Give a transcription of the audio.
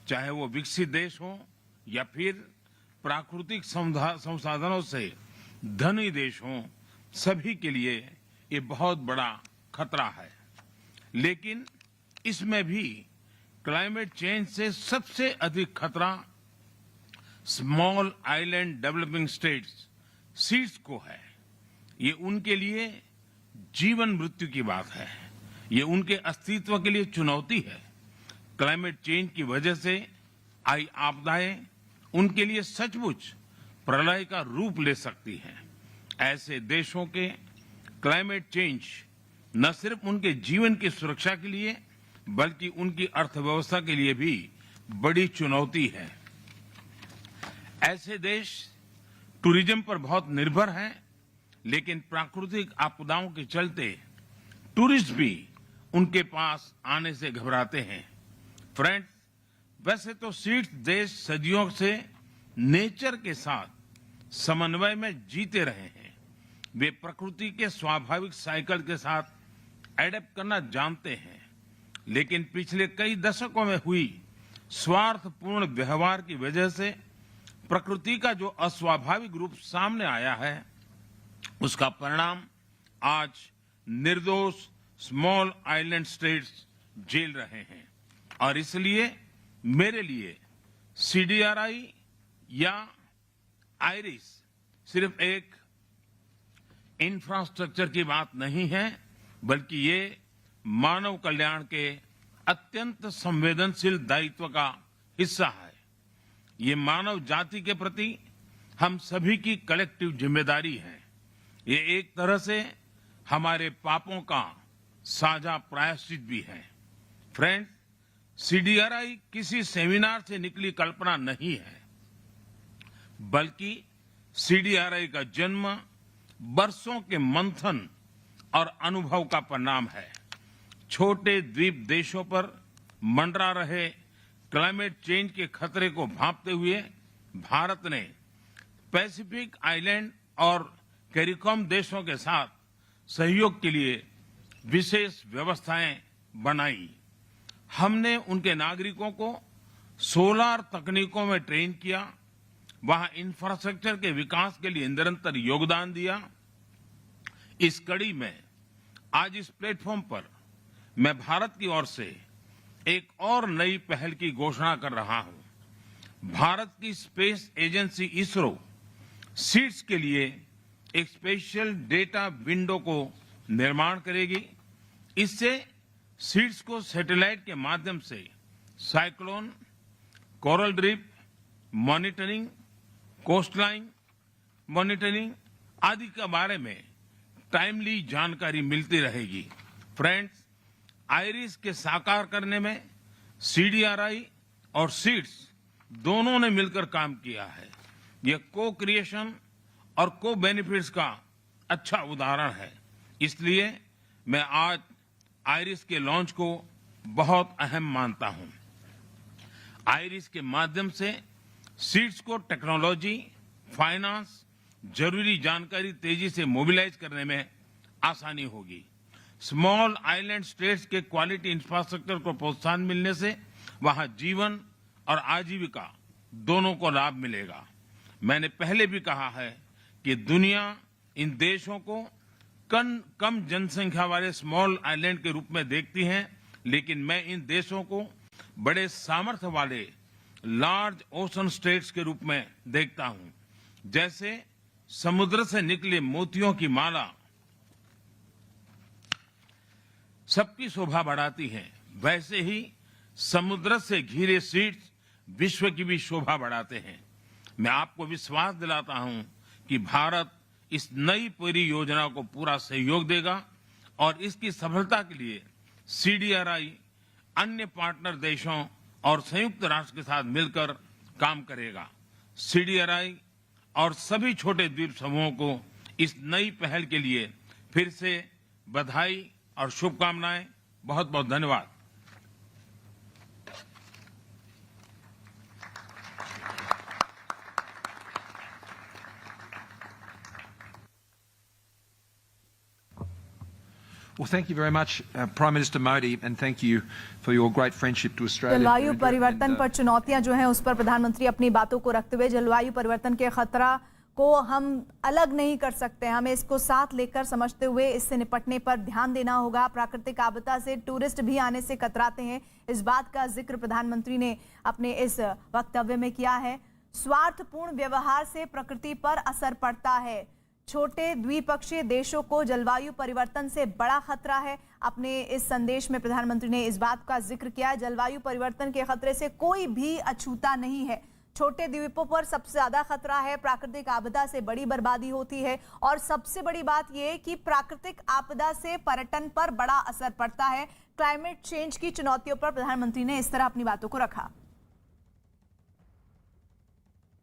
चाहे वो विकसित देश हो या फिर प्राकृतिक संसाधनों से धनी देश हो, सभी के लिए ये बहुत बड़ा खतरा है। लेकिन इसमें भी क्लाइमेट चेंज से सबसे अधिक खतरा small island developing states seeds को है। ये उनके लिए जीवन मृत्यु की बात है। ये उनके अस्तित्व के लिए चुनौती है। क्लाइमेट चेंज की वजह से आई आपदाएं उनके लिए सचमुच प्रलय का रूप ले सकती हैं। ऐसे देशों के क्लाइमेट चेंज न सिर्फ उनके जीवन की सुरक्षा के लिए बल्कि उनकी अर्थव्यवस्था के लिए भी बड़ी चुनौती है। ऐसे देश टूरिज्म पर बहुत निर्भर हैं, लेकिन प्राकृतिक आपदाओं के चलते टूरिस्ट भी उनके पास आने से घबराते हैं। फ्रेंड्स, वैसे तो सीड्स देश सदियों से नेचर के साथ समन्वय में जीते रहे हैं। वे प्रकृति के स्वाभाविक साइकिल के साथ एडेप्ट करना जानते हैं, लेकिन पिछले कई दशकों में हुई स्वार्थपूर्ण व्यवहार की वजह से प्रकृति का जो अस्वाभाविक रूप सामने आया है, उसका परिणाम आज निर्दोष स्मॉल आइलैंड स्टेट्स झेल रहे हैं। और इसलिए मेरे लिए सीडीआरआई या आईरिस सिर्फ एक इंफ्रास्ट्रक्चर की बात नहीं है, बल्कि ये मानव कल्याण के अत्यंत संवेदनशील दायित्व का हिस्सा है। ये मानव जाति के प्रति हम सभी की कलेक्टिव जिम्मेदारी है। ये एक तरह से हमारे पापों का साझा प्रायश्चित भी है। फ्रेंड्स, सीडीआरआई किसी सेमिनार से निकली कल्पना नहीं है, बल्कि सीडीआरआई का जन्म बरसों के मंथन और अनुभव का परिणाम है। छोटे द्वीप देशों पर मंडरा रहे क्लाइमेट चेंज के खतरे को भांपते हुए भारत ने पैसिफिक आइलैंड और कैरिकॉम देशों के साथ सहयोग के लिए विशेष व्यवस्थाएं बनाई। हमने उनके नागरिकों को सोलर तकनीकों में ट्रेन किया, वहां इंफ्रास्ट्रक्चर के विकास के लिए निरंतर योगदान दिया। इस कड़ी में आज इस प्लेटफॉर्म पर मैं भारत की ओर से एक और नई पहल की घोषणा कर रहा हूं। भारत की स्पेस एजेंसी इसरो सीड्स के लिए एक स्पेशल डेटा विंडो को निर्माण करेगी। इससे सीड्स को सैटेलाइट के माध्यम से cyclone, coral reef monitoring, coastline monitoring आदि के बारे में टाइमली जानकारी मिलती रहेगी। फ्रेंड्स, आईरिस के साकार करने में सीडीआरआई और सीड्स दोनों ने मिलकर काम किया है। यह को क्रिएशन और को बेनिफिट्स का अच्छा उदाहरण है। इसलिए मैं आज आईरिस के लॉन्च को बहुत अहम मानता हूं। आईरिस के माध्यम से सीड्स को टेक्नोलॉजी, फाइनेंस, जरूरी जानकारी तेजी से मोबिलाइज करने में आसानी होगी। स्मॉल आइलैंड स्टेट्स के क्वालिटी इंफ्रास्ट्रक्चर को प्रोत्साहन मिलने से वहां जीवन और आजीविका दोनों को लाभ मिलेगा। मैंने पहले भी कहा है कि दुनिया इन देशों को कम जनसंख्या वाले स्मॉल आइलैंड के रूप में देखती है, लेकिन मैं इन देशों को बड़े सामर्थ्य वाले लार्ज ओशन स्टेट्स के रूप में देखता हूं। जैसे समुद्र से निकले मोतियों की माला सबकी शोभा बढ़ाती है, वैसे ही समुद्र से घिरे सीड्स विश्व की भी शोभा बढ़ाते हैं। मैं आपको विश्वास दिलाता हूं कि भारत इस नई परियोजना को पूरा सहयोग देगा और इसकी सफलता के लिए सीडीआरआई अन्य पार्टनर देशों और संयुक्त राष्ट्र के साथ मिलकर काम करेगा। सीडीआरआई और सभी छोटे द्वीप समूहों को इस नई पहल के लिए फिर से बधाई और शुभकामनाएं। बहुत बहुत धन्यवाद। Well, thank you very much, Prime Minister Modi, and thank you for your great friendship to Australia. जलवायु परिवर्तन पर चुनौतियां जो हैं उस पर प्रधानमंत्री अपनी बातों को रखते हुए जलवायु परिवर्तन के खतरा को हम अलग नहीं कर सकते, हमें इसको साथ लेकर समझते हुए इससे निपटने पर ध्यान देना होगा। प्राकृतिक आपदा से टूरिस्ट भी आने से कतराते हैं, इस बात का जिक्र प्रधानमंत्री ने अपने इस वक्तव्य में किया है। स्वार्थपूर्ण व्यवहार से प्रकृति पर असर पड़ता है, छोटे द्विपक्षीय देशों को जलवायु परिवर्तन से बड़ा खतरा है। अपने इस संदेश में प्रधानमंत्री ने इस बात का जिक्र किया, जलवायु परिवर्तन के खतरे से कोई भी अछूता नहीं है। छोटे द्वीपों पर सबसे ज्यादा खतरा है, प्राकृतिक आपदा से बड़ी बर्बादी होती है और सबसे बड़ी बात यह कि प्राकृतिक आपदा से पर्यटन पर बड़ा असर पड़ता है। क्लाइमेट चेंज की चुनौतियों पर प्रधानमंत्री ने इस तरह अपनी बातों को रखा।